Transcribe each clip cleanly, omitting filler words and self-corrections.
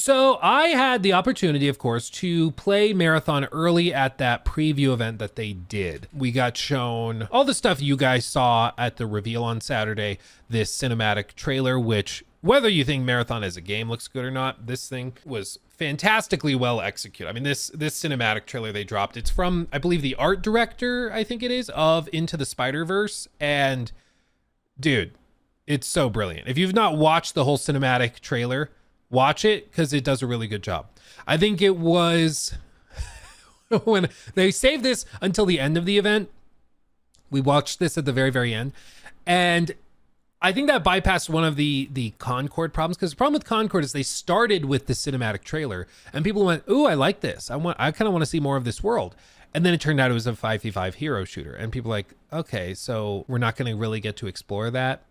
So I had the opportunity, of course, to play Marathon early at that preview event that they did. We got shown all the stuff you guys saw at the reveal on Saturday, this cinematic trailer, which, whether you think Marathon as a game looks good or not, this thing was fantastically well executed. I mean, this cinematic trailer they dropped, it's from, I believe, the art director, I think it is, of Into the Spider-Verse. And dude, it's so brilliant. If you've not watched the whole cinematic trailer, watch it, because it does a really good job. I think it was when they saved this until the end of the event. We watched this at the very, very end. And I think that bypassed one of the Concord problems, because the problem with Concord is they started with the cinematic trailer and people went, ooh, I like this. I kind of want to see more of this world. And then it turned out it was a 5v5 hero shooter. And people were like, okay, so we're not going to really get to explore that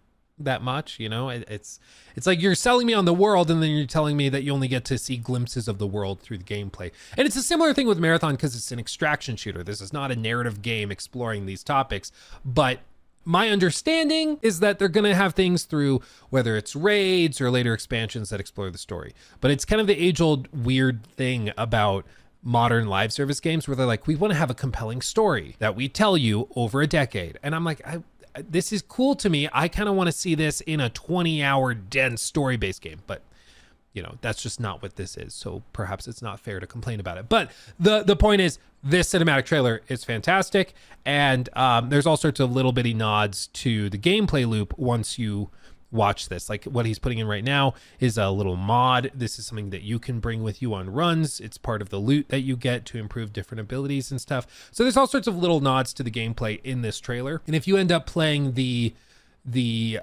much, you know? It's like you're selling me on the world and then you're telling me that you only get to see glimpses of the world through the gameplay. And it's a similar thing with Marathon because it's an extraction shooter. This is not a narrative game exploring these topics, but my understanding is that they're going to have things through, whether it's raids or later expansions that explore the story. But it's kind of the age-old weird thing about modern live service games where they're like, we want to have a compelling story that we tell you over a decade. And I'm like, this is cool to me. I kind of want to see this in a 20-hour dense story-based game, but you know, that's just not what this is. So perhaps it's not fair to complain about it. But the point is, this cinematic trailer is fantastic. And there's all sorts of little bitty nods to the gameplay loop once you watch this. Like what he's putting in right now is a little mod. This is something that you can bring with you on runs. It's part of the loot that you get to improve different abilities and stuff. So there's all sorts of little nods to the gameplay in this trailer. And if you end up playing the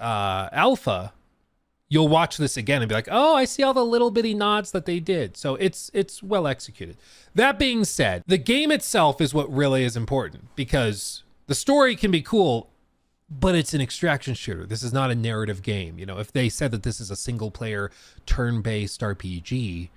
alpha, you'll watch this again and be like, oh, I see all the little bitty nods that they did. So it's well executed. That being said, the game itself is what really is important, because the story can be cool, but it's an extraction shooter. This is not a narrative game. You know, if they said that this is a single player turn-based RPG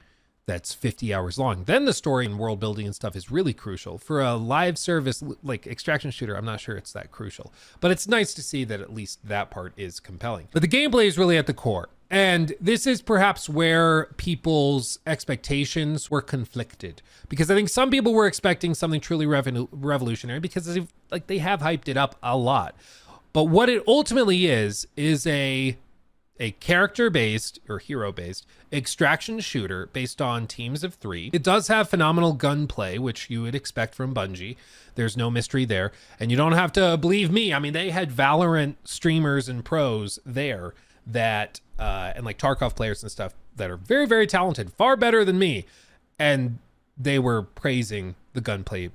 that's 50 hours long, then the story and world building and stuff is really crucial. For a live service like extraction shooter, I'm not sure it's that crucial, but it's nice to see that at least that part is compelling. But the gameplay is really at the core. And this is perhaps where people's expectations were conflicted, because I think some people were expecting something truly revolutionary because they have hyped it up a lot. But what it ultimately is a character-based or hero-based extraction shooter based on teams of 3. It does have phenomenal gunplay, which you would expect from Bungie. There's no mystery there. And you don't have to believe me. I mean, they had Valorant streamers and pros there that, and like Tarkov players and stuff that are very, very talented, far better than me. And they were praising the gunplay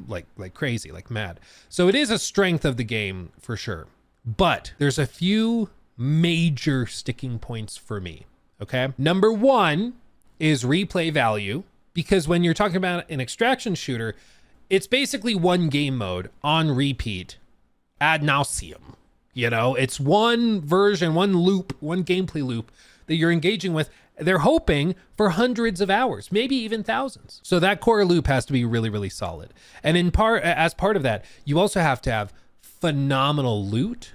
like crazy, like mad. So it is a strength of the game for sure. But there's a few major sticking points for me. Okay. Number 1 is replay value, because when you're talking about an extraction shooter, it's basically one game mode on repeat ad nauseum. You know, it's one version, one loop, one gameplay loop that you're engaging with. They're hoping for hundreds of hours, maybe even thousands. So that core loop has to be really, really solid. And as part of that, you also have to have phenomenal loot.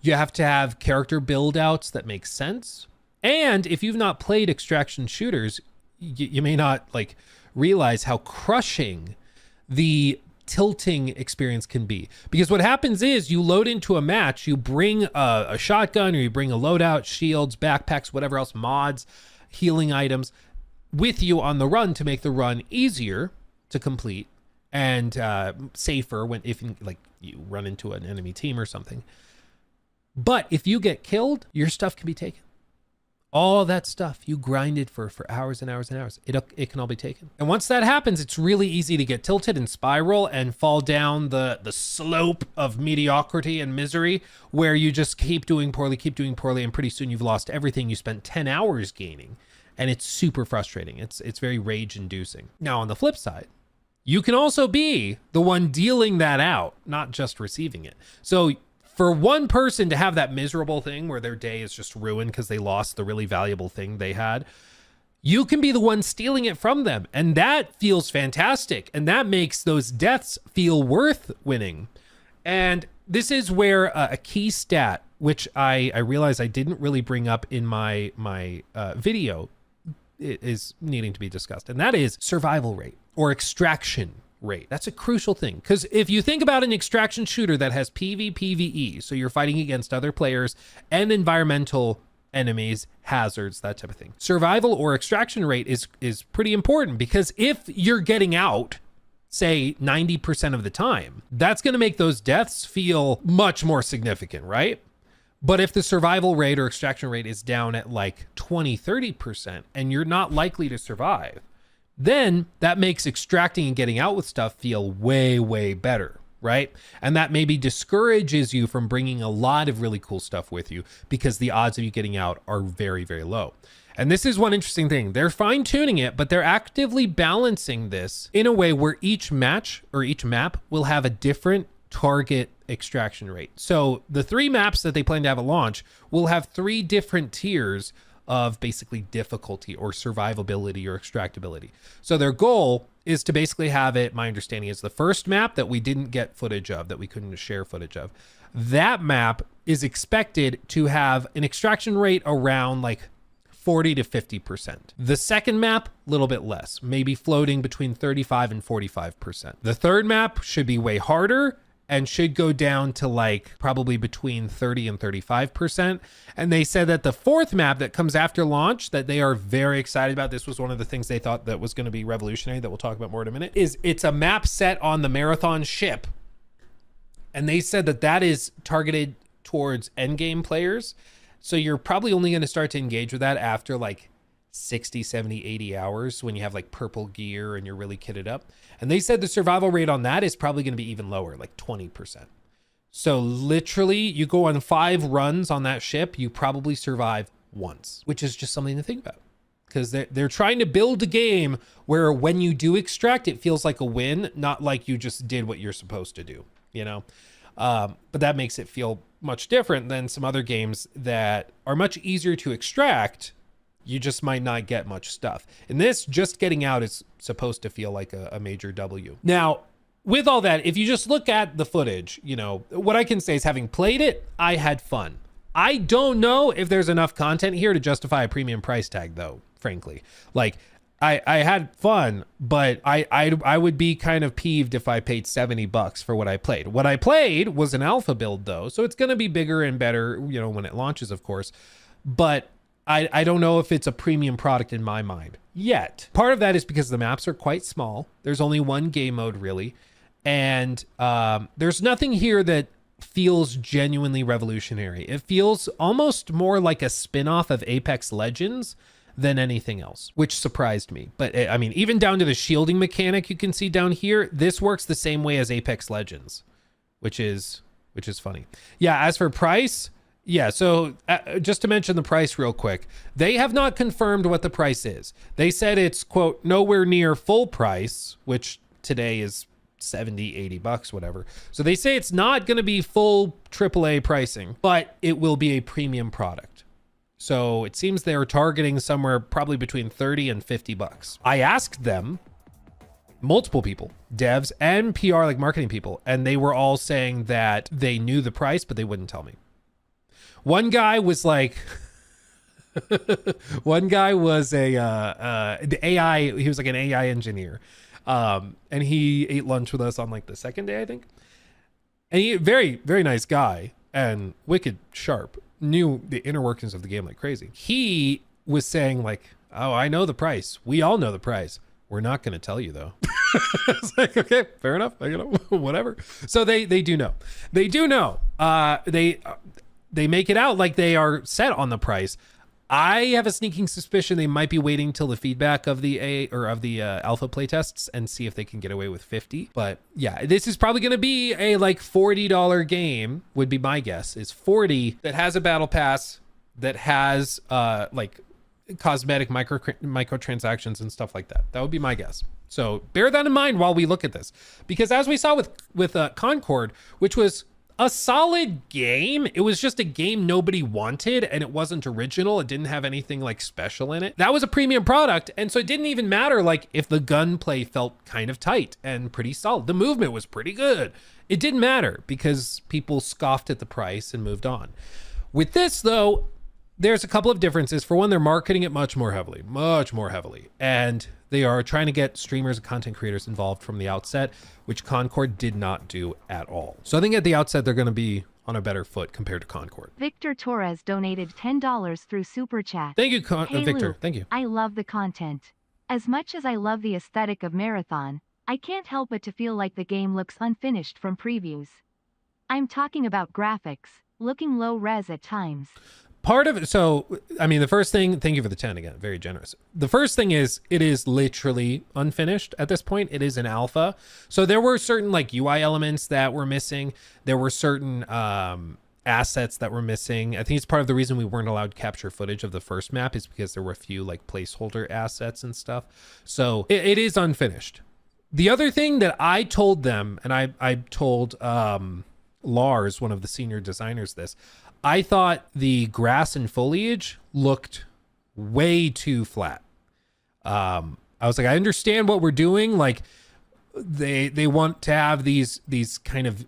You have to have character build outs that make sense. And if you've not played extraction shooters, you may not realize how crushing the tilting experience can be. Because what happens is you load into a match, you bring a shotgun, or you bring a loadout, shields, backpacks, whatever else, mods, healing items with you on the run to make the run easier to complete and safer if you run into an enemy team or something. But if you get killed, your stuff can be taken. All that stuff you grinded for hours and hours and hours, it can all be taken. And once that happens, it's really easy to get tilted and spiral and fall down the slope of mediocrity and misery, where you just keep doing poorly, and pretty soon you've lost everything you spent 10 hours gaining. And it's super frustrating. It's very rage inducing. Now, on the flip side, you can also be the one dealing that out, not just receiving it. So for one person to have that miserable thing where their day is just ruined because they lost the really valuable thing they had, you can be the one stealing it from them. And that feels fantastic. And that makes those deaths feel worth winning. And this is where a key stat, which I realized I didn't really bring up in my video, is needing to be discussed, and that is survival rate or extraction rate. That's a crucial thing, because if you think about an extraction shooter that has PvPvE, so you're fighting against other players and environmental enemies, hazards, that type of thing, survival or extraction rate is pretty important, because if you're getting out, say 90% of the time, that's going to make those deaths feel much more significant, right? But if the survival rate or extraction rate is down at like 20-30% and you're not likely to survive, then that makes extracting and getting out with stuff feel way better, right? And that maybe discourages you from bringing a lot of really cool stuff with you, because the odds of you getting out are very low. And this is one interesting thing. They're fine tuning it, but they're actively balancing this in a way where each match or each map will have a different target extraction rate. So the 3 maps that they plan to have at launch will have 3 different tiers of basically difficulty or survivability or extractability. So their goal is to basically have it, my understanding is the first map that we didn't get footage of, that we couldn't share footage of, that map is expected to have an extraction rate around like 40 to 50%. The second map, a little bit less, maybe floating between 35 and 45%. The third map should be way harder and should go down to like probably between 30 and 35%. And they said that the fourth map that comes after launch that they are very excited about, this was one of the things they thought that was going to be revolutionary that we'll talk about more in a minute, is it's a map set on the Marathon ship. And they said that that is targeted towards endgame players. So you're probably only going to start to engage with that after like 60, 70, 80 hours when you have like purple gear and you're really kitted up. And they said the survival rate on that is probably going to be even lower, like 20%. So literally you go on 5 runs on that ship, you probably survive once, which is just something to think about, because they're trying to build a game where when you do extract, it feels like a win, not like you just did what you're supposed to do, you know? But that makes it feel much different than some other games that are much easier to extract. You just might not get much stuff. And this, just getting out is supposed to feel like a major W. Now, with all that, if you just look at the footage, you know, what I can say is, having played it, I had fun. I don't know if there's enough content here to justify a premium price tag, though, frankly. Like, I had fun, but I would be kind of peeved if I paid $70 for what I played. What I played was an alpha build, though, so it's going to be bigger and better, you know, when it launches, of course. But I don't know if it's a premium product in my mind yet. Part of that is because the maps are quite small. There's only one game mode, really. And there's nothing here that feels genuinely revolutionary. It feels almost more like a spin-off of Apex Legends than anything else, which surprised me. But I mean, even down to the shielding mechanic you can see down here, this works the same way as Apex Legends, which is funny. Yeah, as for price, yeah, so just to mention the price real quick, they have not confirmed what the price is. They said it's, quote, nowhere near full price, which today is 70, 80 bucks, whatever. So they say it's not going to be full AAA pricing, but it will be a premium product. So it seems they're targeting somewhere probably between 30 and 50 bucks. I asked them, multiple people, devs and PR, like marketing people, and they were all saying that they knew the price, but they wouldn't tell me. One guy was like, one guy was the AI, he was like an AI engineer. And he ate lunch with us on like the second day, I think. And he, very nice guy and wicked sharp, knew the inner workings of the game like crazy. He was saying like, oh, I know the price. We all know the price. We're not going to tell you though. It's like, okay, fair enough. You know, whatever. So they do know. They do know. They make it out like they are set on the price. I have a sneaking suspicion they might be waiting till the feedback of the alpha playtests and see if they can get away with 50. But yeah, this is probably going to be a like $40 game, would be my guess, is 40, that has a battle pass, that has like cosmetic microtransactions and stuff like that. That would be my guess. So bear that in mind while we look at this, because as we saw with Concord, which was a solid game, it was just a game nobody wanted, and it wasn't original. It didn't have anything like special in it. That was a premium product, and so it didn't even matter like if the gunplay felt kind of tight and pretty solid. The movement was pretty good. It didn't matter because people scoffed at the price and moved on. With this though, there's a couple of differences. For one, they're marketing it much more heavily. And they are trying to get streamers and content creators involved from the outset, which Concord did not do at all. So I think at the outset, they're going to be on a better foot compared to Concord. Victor Torres donated $10 through Super Chat. Thank you, Hey, Victor. Luke, Thank you. I love the content. As much as I love the aesthetic of Marathon, I can't help but to feel like the game looks unfinished from previews. I'm talking about graphics, looking low res at times. Part of it, so, I mean, the first thing, thank you for the 10 again, very generous. The first thing is, it is literally unfinished at this point. It is an alpha. So there were certain like UI elements that were missing. There were certain assets that were missing. I think it's part of the reason we weren't allowed to capture footage of the first map is because there were a few like placeholder assets and stuff. So it is unfinished. The other thing that I told them, and I told Lars, one of the senior designers, this, I thought the grass and foliage looked way too flat. I was like, I understand what we're doing. Like they want to have these kind of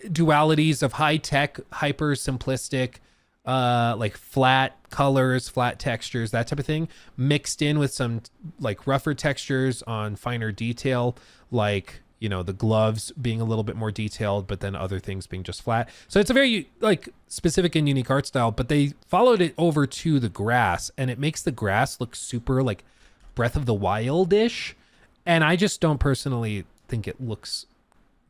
dualities of high tech, hyper simplistic, like flat colors, flat textures, that type of thing, mixed in with some like rougher textures on finer detail, like, you know, the gloves being a little bit more detailed, but then other things being just flat. So it's a very like specific and unique art style, but they followed it over to the grass, and it makes the grass look super like Breath of the Wild-ish. And I just don't personally think it looks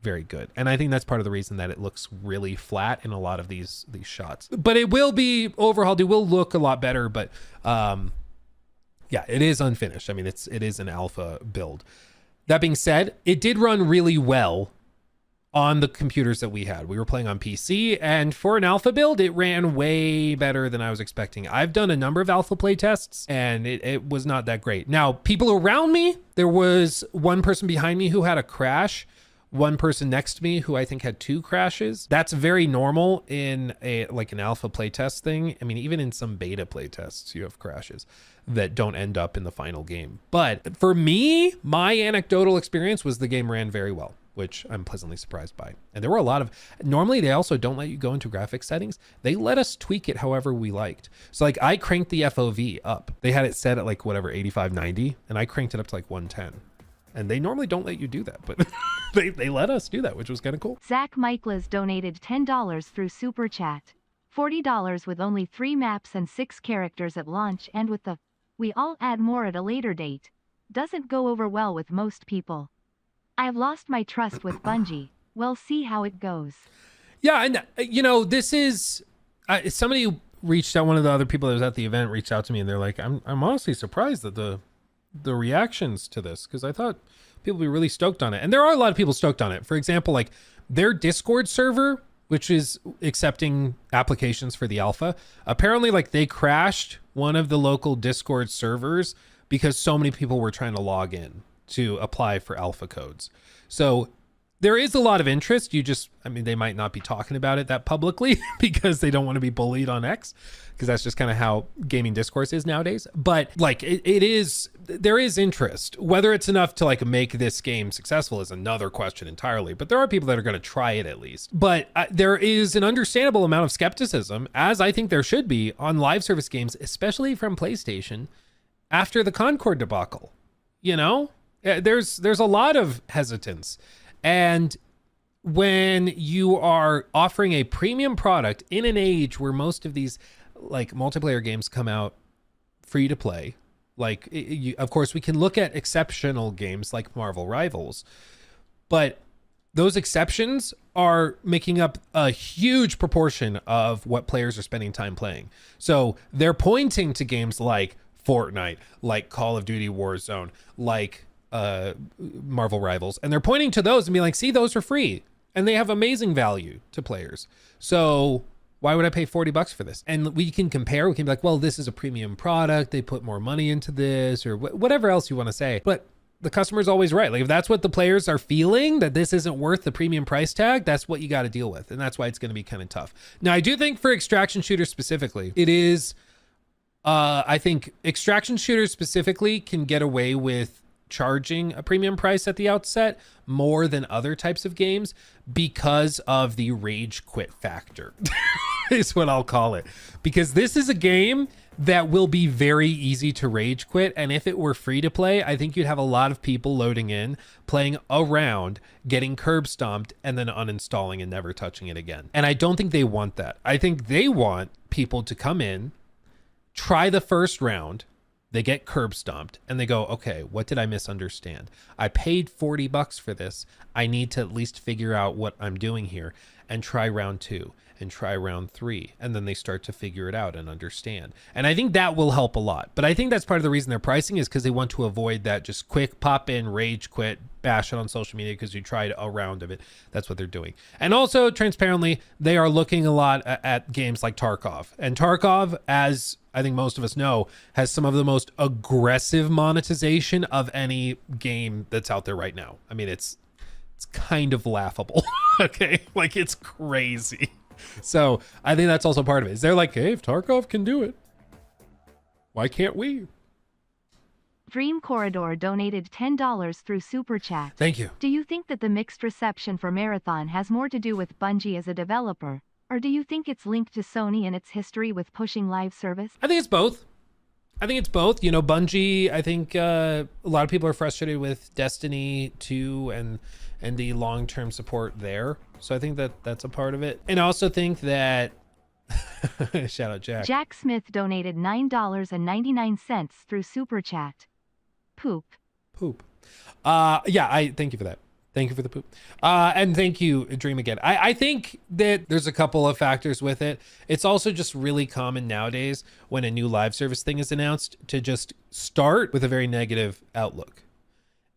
very good. And I think that's part of the reason that it looks really flat in a lot of these shots. But it will be overhauled. It will look a lot better, but yeah, it is unfinished. I mean, it is an alpha build. That being said, it did run really well on the computers that we had. We were playing on PC, and for an alpha build, it ran way better than I was expecting. I've done a number of alpha play tests, and it was not that great. Now, people around me, there was one person behind me who had a crash, one person next to me who I think had 2 crashes. That's very normal in an alpha playtest thing. I mean, even in some beta playtests, you have crashes that don't end up in the final game. But for me, my anecdotal experience was the game ran very well, which I'm pleasantly surprised by. And there were a lot of, normally they also don't let you go into graphics settings. They let us tweak it however we liked. So like I cranked the FOV up. They had it set at like whatever, 85, 90, and I cranked it up to like 110. And they normally don't let you do that, but they let us do that, which was kind of cool. Zach Michaelis donated $10 through Super Chat. $40 with only 3 maps and 6 characters at launch, and with the "we all add more at a later date" doesn't go over well with most people. I've lost my trust with Bungie. We'll see how it goes. Yeah, and you know, this is somebody reached out. One of the other people that was at the event reached out to me, and they're like, I'm honestly surprised that the reactions to this, because I thought people would be really stoked on it. And there are a lot of people stoked on it. For example, like their Discord server, which is accepting applications for the alpha, apparently like they crashed one of the local Discord servers because so many people were trying to log in to apply for alpha codes. So there is a lot of interest. You just, I mean, they might not be talking about it that publicly because they don't want to be bullied on X, because that's just kind of how gaming discourse is nowadays. But like there is interest. Whether it's enough to like make this game successful is another question entirely, but there are people that are going to try it at least. But there is an understandable amount of skepticism, as I think there should be, on live service games, especially from PlayStation after the Concord debacle. You know, there's a lot of hesitance. And when you are offering a premium product in an age where most of these like multiplayer games come out free to play, like of course we can look at exceptional games like Marvel Rivals, but those exceptions are making up a huge proportion of what players are spending time playing. So they're pointing to games like Fortnite, like Call of Duty Warzone, like Marvel Rivals, and they're pointing to those and be like, see, those are free and they have amazing value to players. So why would I pay $40 for this? And we can compare, we can be like, well, this is a premium product, they put more money into this, or whatever else you want to say. But the customer's always right. Like if that's what the players are feeling, that this isn't worth the premium price tag, that's what you got to deal with. And that's why it's going to be kind of tough. Now, I do think for extraction shooters specifically, it is, I think extraction shooters specifically can get away with charging a premium price at the outset more than other types of games because of the rage quit factor. is what I'll call it. Because this is a game that will be very easy to rage quit. And if it were free to play, I think you'd have a lot of people loading in, playing around, getting curb stomped, and then uninstalling and never touching it again. And I don't think they want that. I think they want people to come in, try the first round, they get curb stomped, and they go, okay, what did I misunderstand? I paid $40 for this. I need to at least figure out what I'm doing here, and try round 2 and try round 3. And then they start to figure it out and understand. And I think that will help a lot. But I think that's part of the reason they're pricing is because they want to avoid that just quick pop in, rage quit, bash it on social media because you tried a round of it. That's what they're doing. And also, transparently, they are looking a lot at games like Tarkov. And Tarkov, as I think most of us know, has some of the most aggressive monetization of any game that's out there right now. I mean, it's kind of laughable. Okay, like it's crazy. So I think that's also part of it. Is they're like, hey, if Tarkov can do it, why can't we? Dream Corridor donated $10 through Super Chat. Thank you. Do you think that the mixed reception for Marathon has more to do with Bungie as a developer, or do you think it's linked to Sony and its history with pushing live service? I think it's both. You know, Bungie, I think a lot of people are frustrated with Destiny 2 and the long-term support there. So I think that that's a part of it. And I also think that shout out Jack. Jack Smith donated $9.99 through Super Chat. Poop. Yeah, I thank you for that. Thank you for the poop. And thank you, Dream Again. I think that there's a couple of factors with it. It's also just really common nowadays when a new live service thing is announced to just start with a very negative outlook.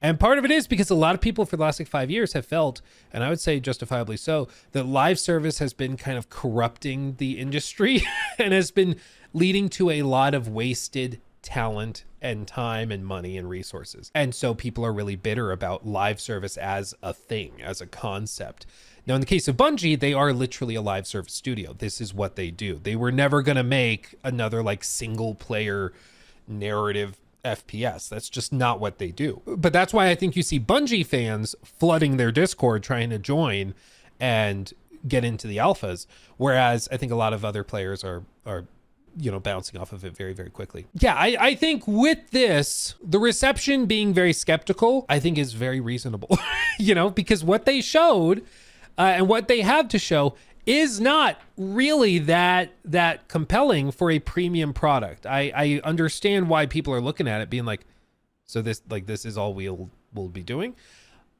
And part of it is because a lot of people for the last like 5 years have felt, and I would say justifiably so, that live service has been kind of corrupting the industry and has been leading to a lot of wasted talent and time and money and resources. And so people are really bitter about live service as a thing, as a concept. Now, in the case of Bungie, they are literally a live service studio. This is what they do. They were never going to make another like single player narrative FPS. That's just not what they do. But that's why I think you see Bungie fans flooding their Discord trying to join and get into the alphas. Whereas I think a lot of other players are you know, bouncing off of it very, very quickly. Yeah, I think with this, the reception being very skeptical, I think is very reasonable, you know, because what they showed and what they have to show is not really that compelling for a premium product. I understand why people are looking at it being like, so this is all we'll be doing.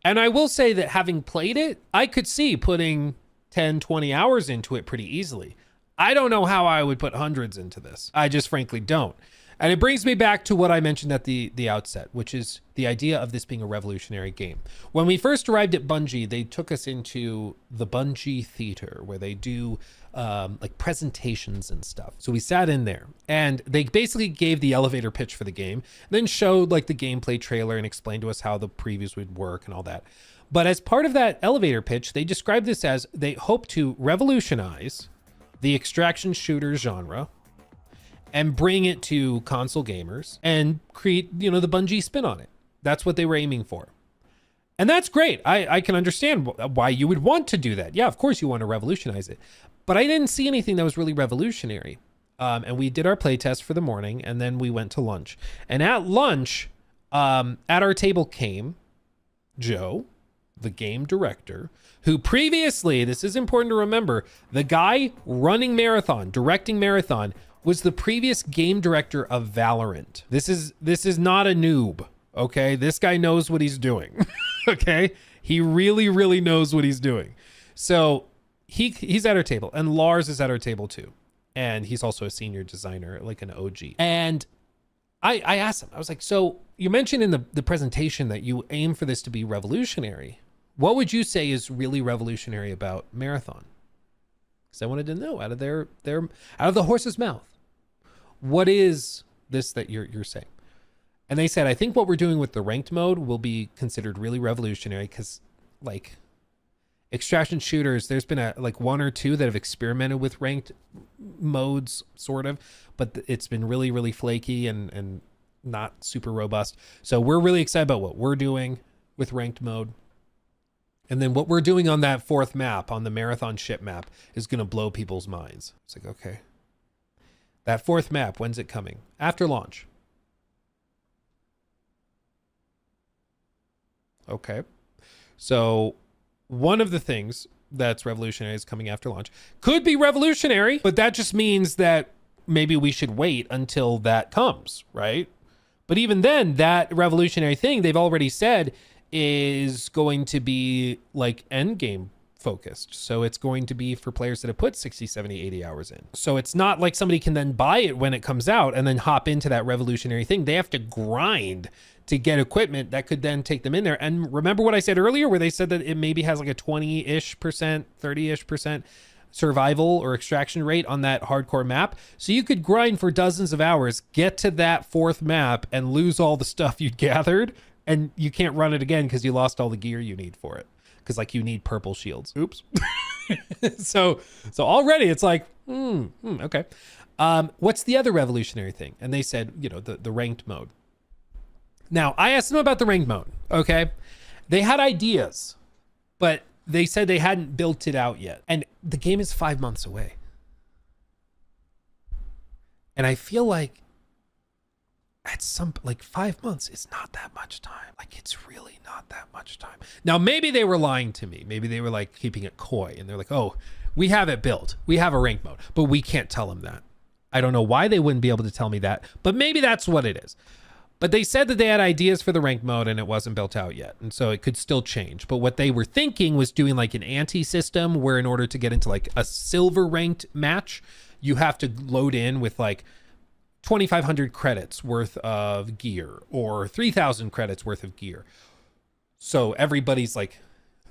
And I will say that having played it, I could see putting 10, 20 hours into it pretty easily. I don't know how I would put hundreds into this. I just frankly don't. And it brings me back to what I mentioned at the outset, which is the idea of this being a revolutionary game. When we first arrived at Bungie, they took us into the Bungie Theater, where they do like presentations and stuff. So we sat in there, and they basically gave the elevator pitch for the game, then showed like the gameplay trailer and explained to us how the previews would work and all that. But as part of that elevator pitch, they described this as they hope to revolutionize the extraction shooter genre and bring it to console gamers and create, you know, the Bungie spin on it. That's what they were aiming for. And that's great. I can understand why you would want to do that. Yeah, of course you want to revolutionize it. But I didn't see anything that was really revolutionary. And we did our playtest for the morning, and then we went to lunch. And at lunch, at our table came Joe, the game director, who previously, this is important to remember, the guy running Marathon, directing Marathon, was the previous game director of Valorant. This is not a noob, okay? This guy knows what he's doing, okay? He really, really knows what he's doing. So he's at our table, and Lars is at our table too. And he's also a senior designer, like an OG. And I asked him, I was like, so you mentioned in the presentation that you aim for this to be revolutionary. What would you say is really revolutionary about Marathon? Because I wanted to know out of their out of the horse's mouth, what is this that you're saying? And they said, I think what we're doing with the ranked mode will be considered really revolutionary because, like, extraction shooters, there's been like one or two that have experimented with ranked modes, sort of, but it's been really, really flaky and not super robust. So we're really excited about what we're doing with ranked mode. And then what we're doing on that 4th map, on the marathon ship map, is going to blow people's minds. It's like, okay. That 4th map, when's it coming? After launch. Okay. So one of the things that's revolutionary is coming after launch. Could be revolutionary, but that just means that maybe we should wait until that comes, right? But even then, that revolutionary thing they've already said is going to be like end game focused. So it's going to be for players that have put 60, 70, 80 hours in. So it's not like somebody can then buy it when it comes out and then hop into that revolutionary thing. They have to grind to get equipment that could then take them in there. And remember what I said earlier, where they said that it maybe has like a 20-ish%, 30-ish% survival or extraction rate on that hardcore map. So you could grind for dozens of hours, get to that 4th map and lose all the stuff you'd gathered, and you can't run it again because you lost all the gear you need for it. Because like you need purple shields. Oops. So already it's like, okay. What's the other revolutionary thing? And they said, the ranked mode. Now I asked them about the ranked mode. Okay. They had ideas, but they said they hadn't built it out yet. And the game is 5 months away. And I feel like at 5 months is not that much time. Like it's really not that much time. Now, maybe they were lying to me. Maybe they were like keeping it coy and they're like, oh, we have it built. We have a rank mode, but we can't tell them that. I don't know why they wouldn't be able to tell me that, but maybe that's what it is. But they said that they had ideas for the rank mode and it wasn't built out yet. And so it could still change. But what they were thinking was doing like an anti-system where in order to get into like a silver ranked match, you have to load in with like 2,500 credits worth of gear or 3,000 credits worth of gear. So everybody's like,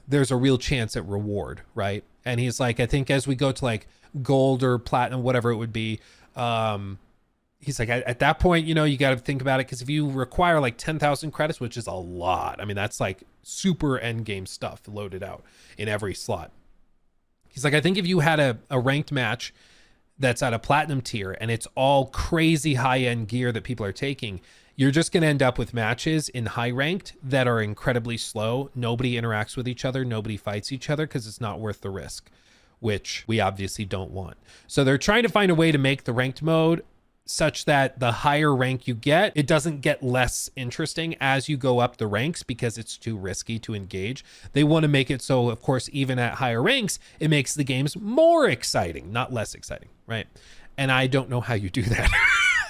there's a real chance at reward, right? And he's like, I think as we go to like gold or platinum, whatever it would be, he's like, at that point, you got to think about it. Because if you require like 10,000 credits, which is a lot, I mean, that's like super end game stuff loaded out in every slot. He's like, I think if you had a ranked match that's at a platinum tier and it's all crazy high end gear that people are taking, you're just going to end up with matches in high ranked that are incredibly slow. Nobody interacts with each other. Nobody fights each other because it's not worth the risk, which we obviously don't want. So they're trying to find a way to make the ranked mode such that the higher rank you get, it doesn't get less interesting as you go up the ranks because it's too risky to engage. They want to make it so, of course, even at higher ranks, it makes the games more exciting, not less exciting, right? And I don't know how you do that.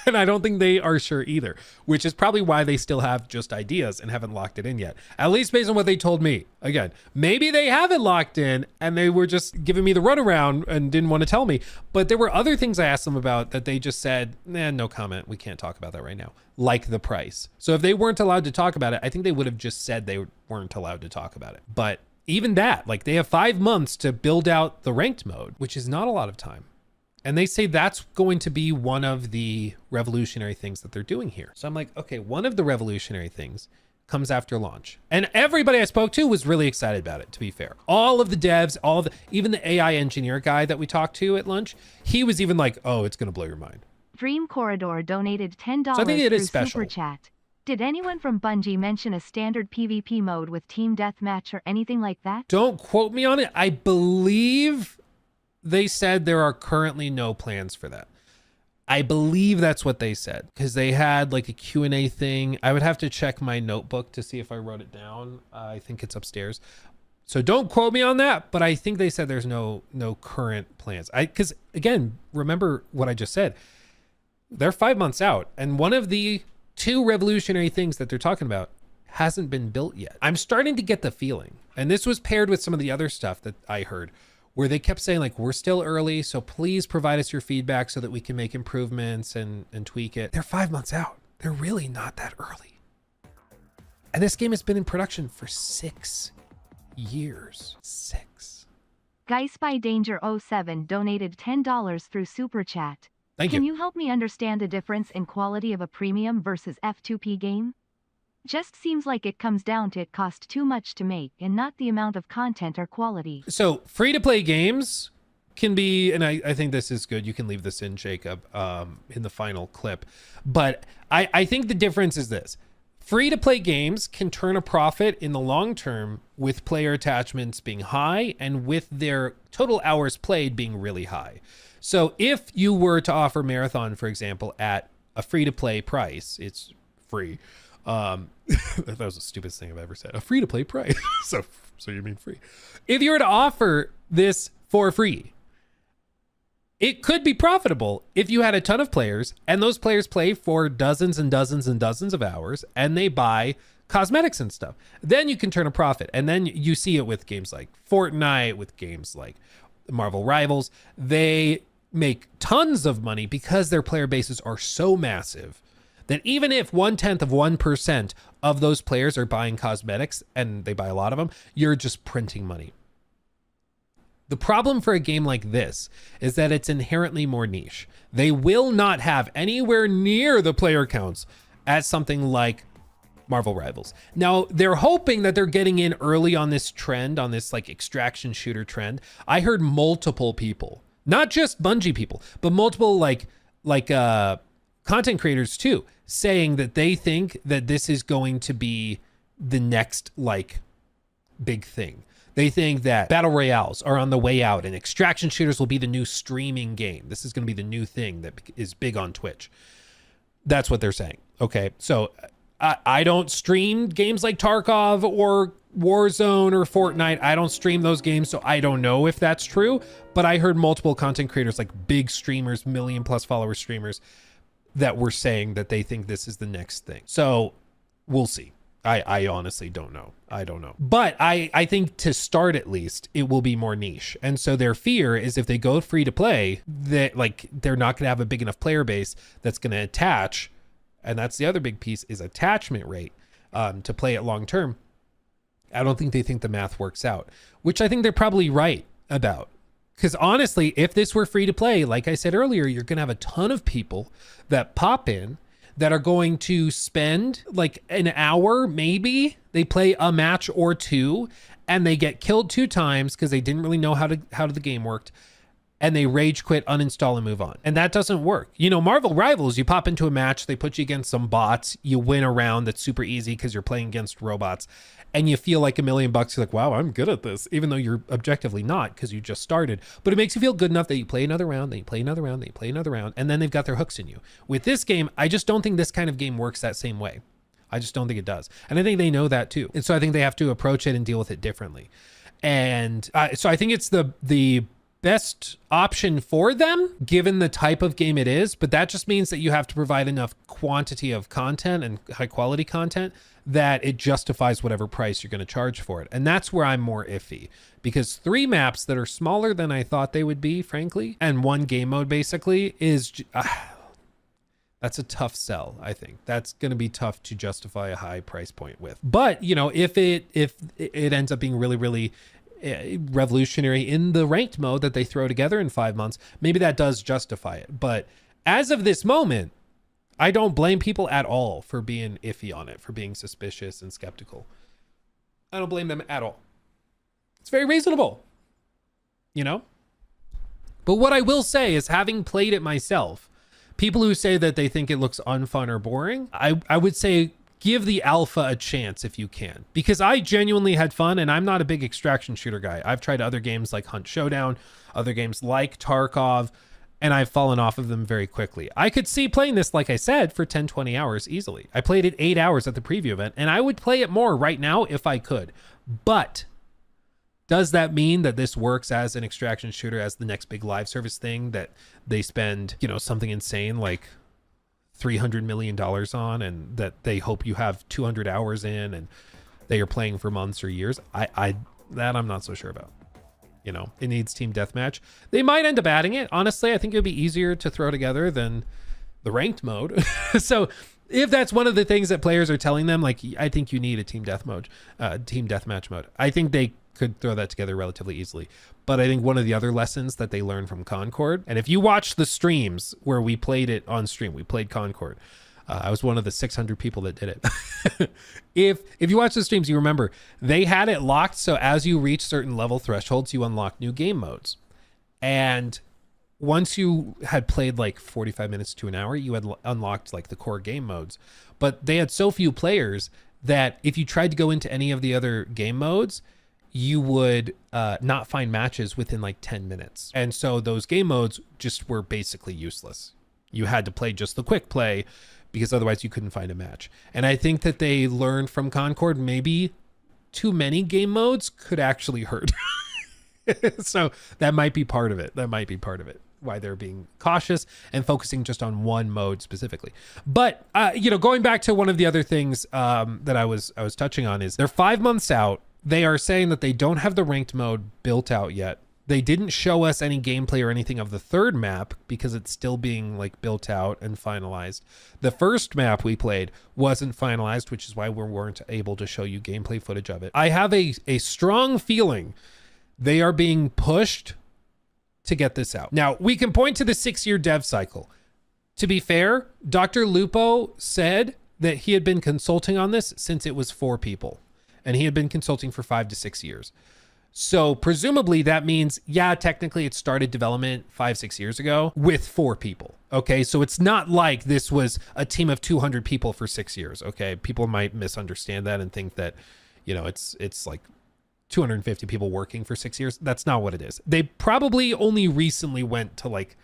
And I don't think they are sure either, which is probably why they still have just ideas and haven't locked it in yet. At least based on what they told me. Again, maybe they haven't locked in and they were just giving me the runaround and didn't want to tell me. But there were other things I asked them about that they just said, no comment. We can't talk about that right now. Like the price. So if they weren't allowed to talk about it, I think they would have just said they weren't allowed to talk about it. But even that, like they have 5 months to build out the ranked mode, which is not a lot of time. And they say that's going to be one of the revolutionary things that they're doing here. So I'm like, okay, one of the revolutionary things comes after launch. And everybody I spoke to was really excited about it, to be fair. All of the devs, even the AI engineer guy that we talked to at lunch, he was even like, oh, it's going to blow your mind. Dream Corridor donated $10 So I think it is through special. Super Chat. Did anyone from Bungie mention a standard PvP mode with team deathmatch or anything like that? Don't quote me on it. I believe they said there are currently no plans for that. I believe that's what they said because they had like a Q&A thing. I would have to check my notebook to see if I wrote it down. I think it's upstairs. So don't quote me on that, but I think they said there's no current plans. Because again, remember what I just said. They're 5 months out and one of the 2 revolutionary things that they're talking about hasn't been built yet. I'm starting to get the feeling, and this was paired with some of the other stuff that I heard, where they kept saying like, we're still early, so please provide us your feedback so that we can make improvements and tweak it. They're 5 months out. They're really not that early. And this game has been in production for 6 years. 6. Guy Spy Danger 07 donated $10 through Super Chat. Thank you. Can you help me understand the difference in quality of a premium versus F2P game? Just seems like it comes down to it cost too much to make and not the amount of content or quality. So free-to-play games can be, and I think this is good. You can leave this in, Jacob, in the final clip. But I think the difference is this. Free-to-play games can turn a profit in the long term with player attachments being high and with their total hours played being really high. So if you were to offer Marathon, for example, at a free-to-play price, it's free. That was the stupidest thing I've ever said. A free-to-play price. So you mean free. If you were to offer this for free, it could be profitable if you had a ton of players and those players play for dozens and dozens and dozens of hours and they buy cosmetics and stuff. Then you can turn a profit. And then you see it with games like Fortnite, with games like Marvel Rivals. They make tons of money because their player bases are so massive that even if 0.1% of those players are buying cosmetics, and they buy a lot of them, you're just printing money. The problem for a game like this is that it's inherently more niche. They will not have anywhere near the player counts as something like Marvel Rivals. Now, they're hoping that they're getting in early on this trend, on this like extraction shooter trend. I heard multiple people, not just Bungie people, but multiple like content creators too, saying that they think that this is going to be the next like big thing. They think that battle royales are on the way out and extraction shooters will be the new streaming game. This is going to be the new thing that is big on Twitch. That's what they're saying. Okay. So I don't stream games like Tarkov or Warzone or Fortnite. I don't stream those games, so I don't know if that's true, but I heard multiple content creators, like big streamers, 1 million+ follower streamers, that were saying that they think this is the next thing. So we'll see. I honestly don't know. I don't know. But I think to start, at least, it will be more niche. And so their fear is if they go free to play, that like they're not going to have a big enough player base that's going to attach. And that's the other big piece, is attachment rate to play it long term. I don't think they think the math works out, which I think they're probably right about. Because honestly, if this were free to play, like I said earlier, you're going to have a ton of people that pop in that are going to spend like an hour, maybe they play a match or two and they get killed 2 times because they didn't really know how the game worked, and they rage quit, uninstall, and move on. And that doesn't work. You know, Marvel Rivals, you pop into a match, they put you against some bots, you win a round that's super easy because you're playing against robots, and you feel like $1 million. You're like, wow, I'm good at this, even though you're objectively not because you just started. But it makes you feel good enough that you play another round, then you play another round, then you play another round, and then they've got their hooks in you. With this game, I just don't think this kind of game works that same way. I just don't think it does. And I think they know that too. And so I think they have to approach it and deal with it differently. And so I think it's the best option for them, given the type of game it is. But that just means that you have to provide enough quantity of content and high quality content that it justifies whatever price you're going to charge for it. And that's where I'm more iffy, because 3 maps that are smaller than I thought they would be, frankly, and 1 game mode basically is that's a tough sell. I think that's going to be tough to justify a high price point with. But you know, if it ends up being really, really revolutionary in the ranked mode that they throw together in 5 months, maybe that does justify it. But as of this moment, I don't blame people at all for being iffy on it, for being suspicious and skeptical. I don't blame them at all. It's very reasonable, you know? But what I will say is, having played it myself, people who say that they think it looks unfun or boring, I would say give the alpha a chance if you can, because I genuinely had fun, and I'm not a big extraction shooter guy. I've tried other games like Hunt Showdown, other games like Tarkov, and I've fallen off of them very quickly. I could see playing this, like I said, for 10, 20 hours easily. I played it 8 hours at the preview event, and I would play it more right now if I could. But does that mean that this works as an extraction shooter, as the next big live service thing that they spend, you know, something insane like $300 million on, and that they hope you have 200 hours in and they are playing for months or years? I'm not so sure about. You know, it needs team deathmatch. They might end up adding it. Honestly, I think it would be easier to throw together than the ranked mode. So if that's one of the things that players are telling them, like, I think you need a team deathmatch mode. I think they could throw that together relatively easily. But I think one of the other lessons that they learned from Concord, and if you watch the streams where we played it on stream, we played Concord. I was one of the 600 people that did it. If you watch the streams, you remember they had it locked. So as you reach certain level thresholds, you unlock new game modes. And once you had played like 45 minutes to an hour, you had unlocked like the core game modes. but they had so few players that if you tried to go into any of the other game modes, you would not find matches within like 10 minutes. And so those game modes just were basically useless. You had to play just the quick play because otherwise you couldn't find a match. And I think that they learned from Concord, maybe too many game modes could actually hurt. So that might be part of it. Why they're being cautious and focusing just on one mode specifically. But, going back to one of the other things that I was touching on is they're 5 months out. They are saying that they don't have the ranked mode built out yet. They didn't show us any gameplay or anything of the third map because it's still being like built out and finalized. The first map we played wasn't finalized, which is why we weren't able to show you gameplay footage of it. I have a strong feeling they are being pushed to get this out. Now, we can point to the 6-year dev cycle. To be fair, Dr. Lupo said that he had been consulting on this since it was 4 people, and he had been consulting for 5 to 6 years. So presumably that means, yeah, technically it started development 5-6 years ago with 4 people. Okay, so it's not like this was a team of 200 people for 6 years. Okay, people might misunderstand that and think that, it's like 250 people working for 6 years. That's not what it is. They probably only recently went to like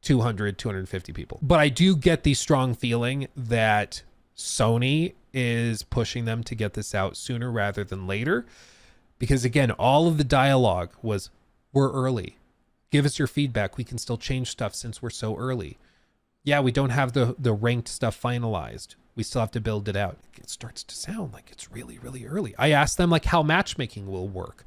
250 people. But I do get the strong feeling that Sony is pushing them to get this out sooner rather than later. Because again, all of the dialogue was, we're early. Give us your feedback. We can still change stuff since we're so early. Yeah, we don't have the ranked stuff finalized. We still have to build it out. It starts to sound like it's really, really early. I asked them like how matchmaking will work.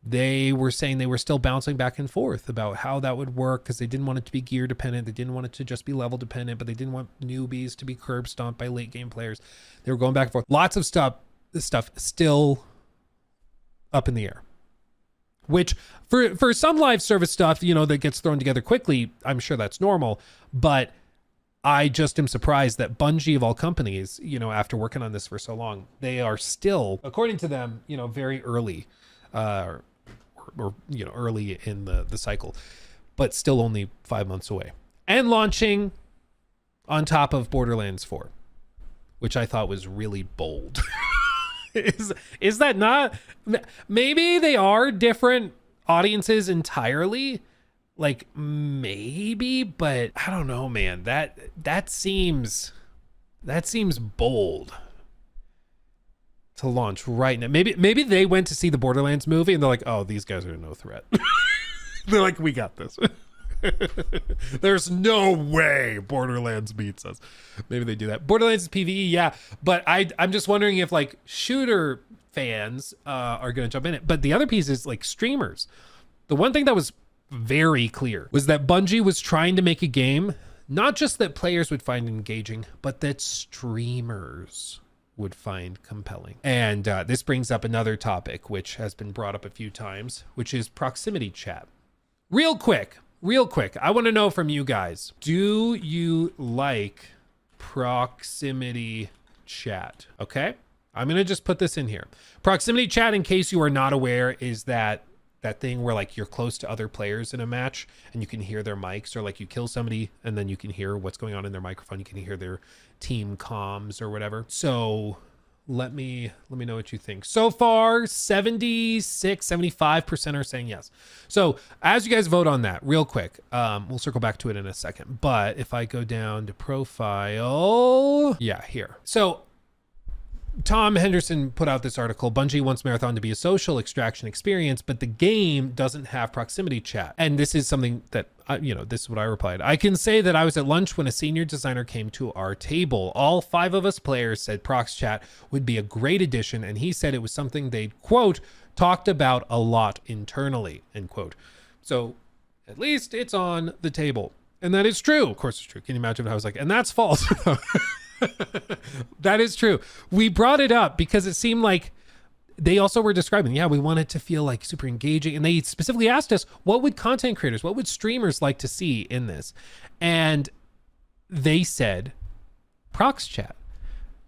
They were saying they were still bouncing back and forth about how that would work because they didn't want it to be gear dependent. They didn't want it to just be level dependent, but they didn't want newbies to be curb stomped by late game players. They were going back and forth. Lots of stuff still up in the air, which for some live service stuff, that gets thrown together quickly, I'm sure that's normal. But I just am surprised that Bungie of all companies, after working on this for so long, they are still, according to them, very early, or early in the cycle, but still only 5 months away and launching on top of Borderlands 4, which I thought was really bold. Is that not? Maybe they are different audiences entirely. Like maybe, but I don't know, man. That seems bold to launch right now. Maybe they went to see the Borderlands movie and they're like, oh, these guys are no threat. They're like, we got this. There's no way Borderlands beats us. Maybe they do that. Borderlands is PvE, yeah, but I'm just wondering if like shooter fans are going to jump in it. But the other piece is like streamers. The one thing that was very clear was that Bungie was trying to make a game, not just that players would find engaging, but that streamers would find compelling. And this brings up another topic, which has been brought up a few times, which is proximity chat. Real quick, I want to know from you guys, do you like proximity chat? Okay, I'm going to just put this in here. Proximity chat, in case you are not aware, is that thing where like you're close to other players in a match and you can hear their mics, or like you kill somebody and then you can hear what's going on in their microphone. You can hear their team comms or whatever. So let me know what you think. So far, 75% are saying yes. So as you guys vote on that real quick, we'll circle back to it in a second. But if I go down to profile, yeah, here. So Tom Henderson put out this article. Bungie wants Marathon to be a social extraction experience, but the game doesn't have proximity chat. And this is something that, this is what I replied. I can say that I was at lunch when a senior designer came to our table. All 5 of us players said prox chat would be a great addition, and he said it was something they'd, quote, talked about a lot internally, end quote. So at least it's on the table. And that is true. Of course it's true. Can you imagine if I was like, and that's false? That is true. We brought it up because it seemed like they also were describing, we want it to feel like super engaging. And they specifically asked us, what would content creators, what would streamers like to see in this? And they said prox chat.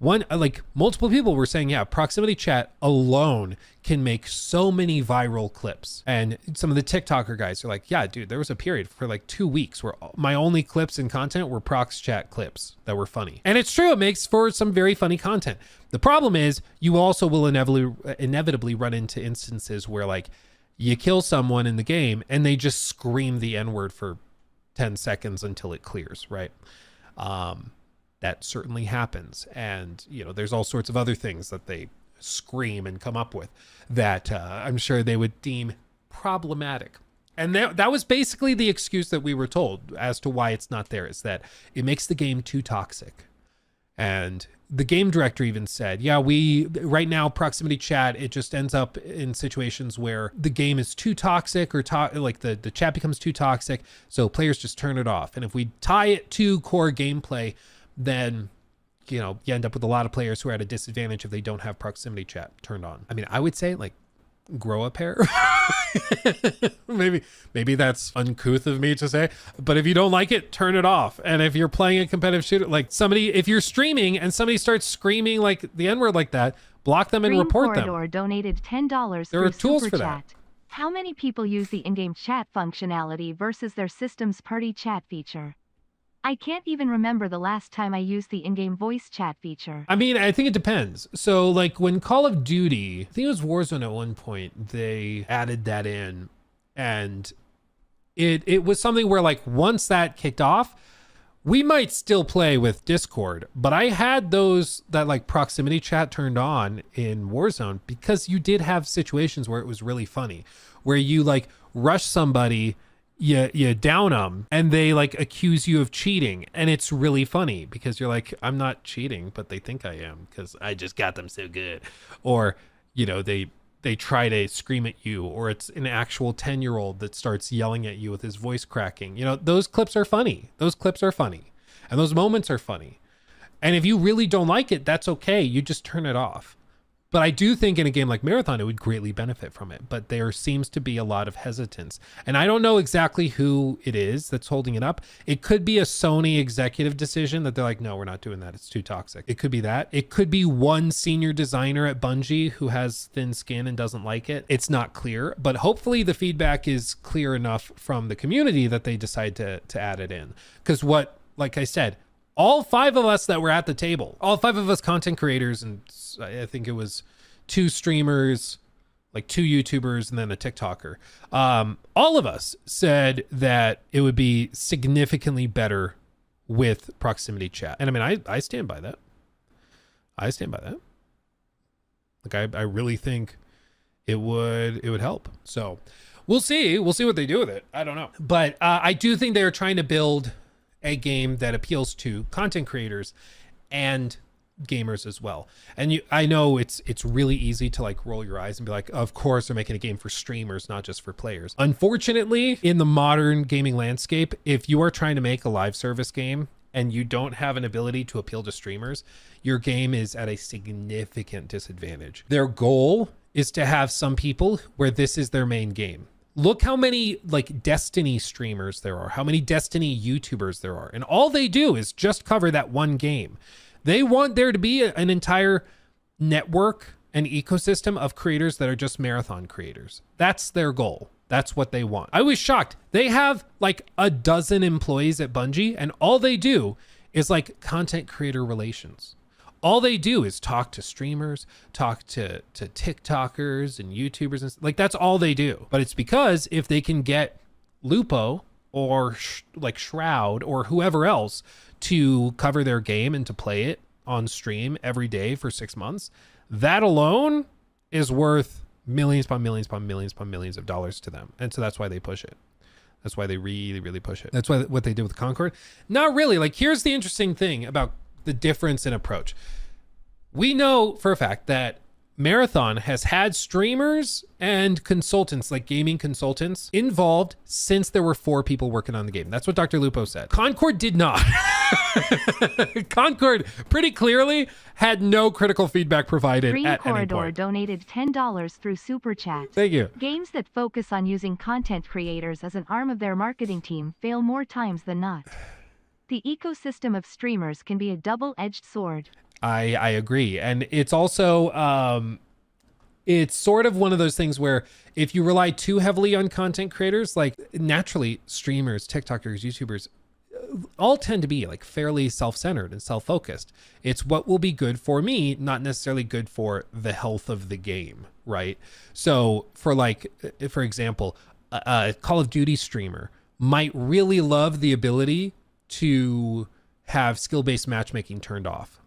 like multiple people were saying, yeah, proximity chat alone can make so many viral clips. And some of the TikToker guys are like, yeah, dude, there was a period for like 2 weeks where my only clips and content were prox chat clips that were funny. And it's true, it makes for some very funny content. The problem is you also will inevitably run into instances where like you kill someone in the game and they just scream the N-word for 10 seconds until it clears, right? That certainly happens. And, you know, there's all sorts of other things that they scream and come up with that I'm sure they would deem problematic. And that was basically the excuse that we were told as to why it's not there, is that it makes the game too toxic. And the game director even said, yeah, right now proximity chat, it just ends up in situations where the game is too toxic or like the chat becomes too toxic. So players just turn it off. And if we tie it to core gameplay, then, you know, you end up with a lot of players who are at a disadvantage if they don't have proximity chat turned on. I mean, I would say like grow a pair. maybe that's uncouth of me to say, but if you don't like it, turn it off. And if you're playing a competitive shooter, like if you're streaming and somebody starts screaming like the N-word like that, block them and Green report them. Corridor donated $10 There are through tools Super for Chat. that. How many people use the in-game chat functionality versus their system's party chat feature? I can't even remember the last time I used the in-game voice chat feature. I mean, I think it depends. So like when Call of Duty, I think it was Warzone at one point, they added that in, and it was something where like once that kicked off, we might still play with Discord, but I had that like proximity chat turned on in Warzone because you did have situations where it was really funny, where you like rush somebody, you down them and they like accuse you of cheating, and it's really funny because you're like, I'm not cheating, but they think I am because I just got them so good. Or, you know, they try to scream at you, or it's an actual 10-year-old that starts yelling at you with his voice cracking. You know, those clips are funny. Those clips are funny, and those moments are funny. And if you really don't like it, that's okay. You just turn it off. But I do think in a game like Marathon, it would greatly benefit from it. But there seems to be a lot of hesitance. And I don't know exactly who it is that's holding it up. It could be a Sony executive decision that they're like, no, we're not doing that. It's too toxic. It could be that. It could be one senior designer at Bungie who has thin skin and doesn't like it. It's not clear. But hopefully the feedback is clear enough from the community that they decide to add it in. Because like I said, all 5 of us that were at the table, all 5 of us content creators, and I think it was 2 streamers, like 2 YouTubers, and then a TikToker. All of us said that it would be significantly better with proximity chat. And I mean, I stand by that. I stand by that. Like, I really think it would help. So we'll see. We'll see what they do with it. I don't know. But I do think they're trying to build a game that appeals to content creators and gamers as well. And I know it's really easy to like roll your eyes and be like, of course they're making a game for streamers, not just for players. Unfortunately, in the modern gaming landscape, if you are trying to make a live service game and you don't have an ability to appeal to streamers, your game is at a significant disadvantage. Their goal is to have some people where this is their main game. Look how many like Destiny streamers there are, how many Destiny YouTubers there are. And all they do is just cover that one game. They want there to be an entire network, an ecosystem of creators that are just marathon creators. That's their goal. That's what they want. I was shocked. They have like a dozen employees at Bungie, and all they do is like content creator relations. All they do is talk to streamers, talk to TikTokers and YouTubers, and like that's all they do. But it's because if they can get Lupo or like Shroud or whoever else to cover their game and to play it on stream every day for 6 months, that alone is worth millions upon millions upon millions upon millions of dollars to them. And so that's why they push it. That's why they really, really push it. That's why what they did with Concord. Not really. Like, here's the interesting thing about the difference in approach. We know for a fact that Marathon has had streamers and consultants, like gaming consultants, involved since there were 4 people working on the game. That's what Dr. Lupo said. Concord did not. Concord pretty clearly had no critical feedback provided Green at any Corridor point. donated $10 through Super Chat. Thank you. Games that focus on using content creators as an arm of their marketing team fail more times than not. The ecosystem of streamers can be a double-edged sword. I agree. And it's also, it's sort of one of those things where if you rely too heavily on content creators, like naturally streamers, TikTokers, YouTubers, all tend to be like fairly self-centered and self-focused. It's what will be good for me, not necessarily good for the health of the game, right? So for example, a Call of Duty streamer might really love the ability to have skill-based matchmaking turned off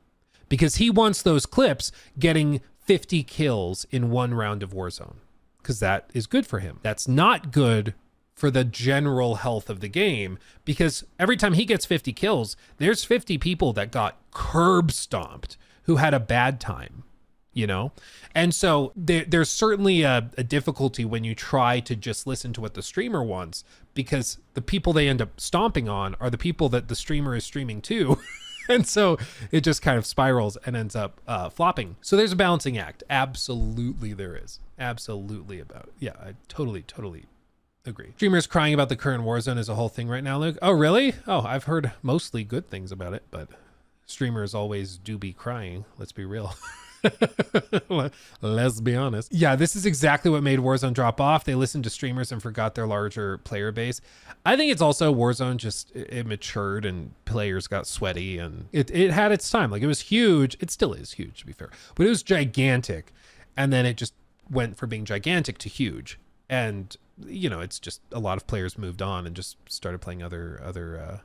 because he wants those clips getting 50 kills in one round of Warzone because that is good for him. That's not good for the general health of the game because every time he gets 50 kills, there's 50 people that got curb stomped who had a bad time, you know? And so there's certainly a difficulty when you try to just listen to what the streamer wants because the people they end up stomping on are the people that the streamer is streaming to. And so it just kind of spirals and ends up flopping. So there's a balancing act. Absolutely there is. Absolutely about it. Yeah, I totally agree. Streamers crying about the current Warzone is a whole thing right now, Luke. Oh, really? Oh, I've heard mostly good things about it, but streamers always do be crying. Let's be real. Let's be honest. Yeah, this is exactly what made Warzone drop off. They listened to streamers and forgot their larger player base. I think it's also Warzone just it matured and players got sweaty and it had its time. Like it was huge. It still is huge to be fair, but it was gigantic. And then it just went from being gigantic to huge. And you know, it's just a lot of players moved on and just started playing other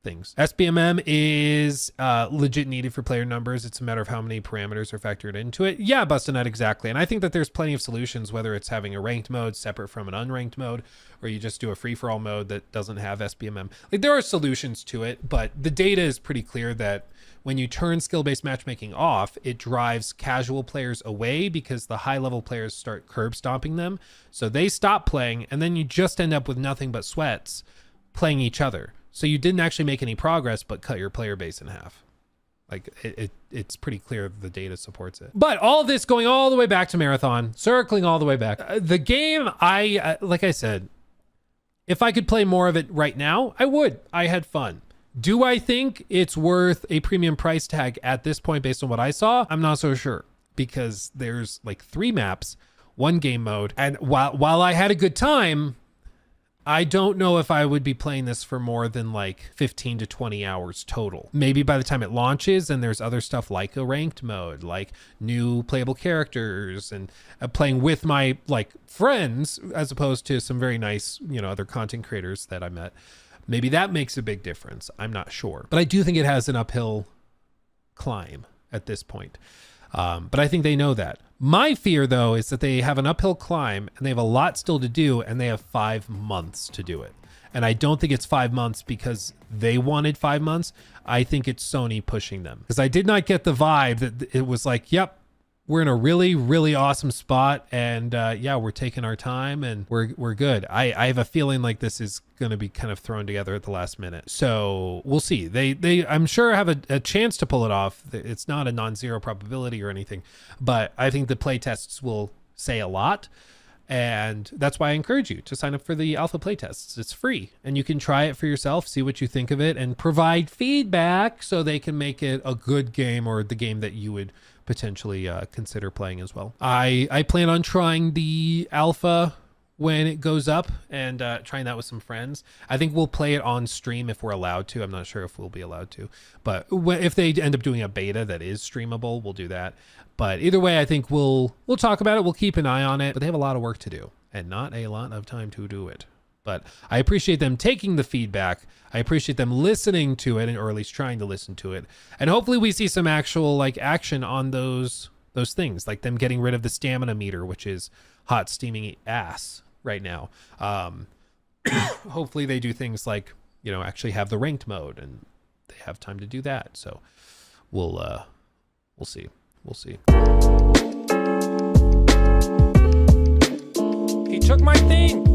things. SBMM is legit needed for player numbers. It's a matter of how many parameters are factored into it. Yeah, Bustinut, exactly. And I think that there's plenty of solutions, whether it's having a ranked mode separate from an unranked mode, or you just do a free-for-all mode that doesn't have SBMM. Like there are solutions to it, but the data is pretty clear that when you turn skill-based matchmaking off, it drives casual players away because the high-level players start curb stomping them. So they stop playing, and then you just end up with nothing but sweats playing each other. So you didn't actually make any progress, but cut your player base in half. Like it's pretty clear the data supports it. But all of this going all the way back to Marathon, circling all the way back. The game, like I said, if I could play more of it right now, I would. I had fun. Do I think it's worth a premium price tag at this point based on what I saw? I'm not so sure because there's like 3 maps, 1 game mode. And while I had a good time, I don't know if I would be playing this for more than like 15 to 20 hours total. Maybe by the time it launches and there's other stuff like a ranked mode, like new playable characters and playing with my like friends, as opposed to some very nice, you know, other content creators that I met. Maybe that makes a big difference. I'm not sure, but I do think it has an uphill climb at this point. But I think they know that. My fear, though, is that they have an uphill climb and they have a lot still to do and they have 5 months to do it. And I don't think it's 5 months because they wanted 5 months. I think it's Sony pushing them because I did not get the vibe that it was like, yep, we're in a really, really awesome spot. And yeah, we're taking our time and we're good. I have a feeling like this is going to be kind of thrown together at the last minute. So we'll see. They I'm sure have a chance to pull it off. It's not a non-zero probability or anything, but I think the play tests will say a lot. And that's why I encourage you to sign up for the alpha playtests. It's free and you can try it for yourself, see what you think of it and provide feedback so they can make it a good game or the game that you would potentially consider playing as well. I plan on trying the alpha when it goes up and trying that with some friends. I think we'll play it on stream if we're allowed to. I'm not sure if we'll be allowed to, but if they end up doing a beta that is streamable, we'll do that. But either way, I think we'll talk about it. We'll keep an eye on it, but they have a lot of work to do and not a lot of time to do it. But I appreciate them taking the feedback. I appreciate them listening to it, or at least trying to listen to it. And hopefully we see some actual like action on those things, like them getting rid of the stamina meter, which is hot steaming ass right now. Hopefully they do things like, you know, actually have the ranked mode and they have time to do that. So we'll see. We'll see. He took my thing.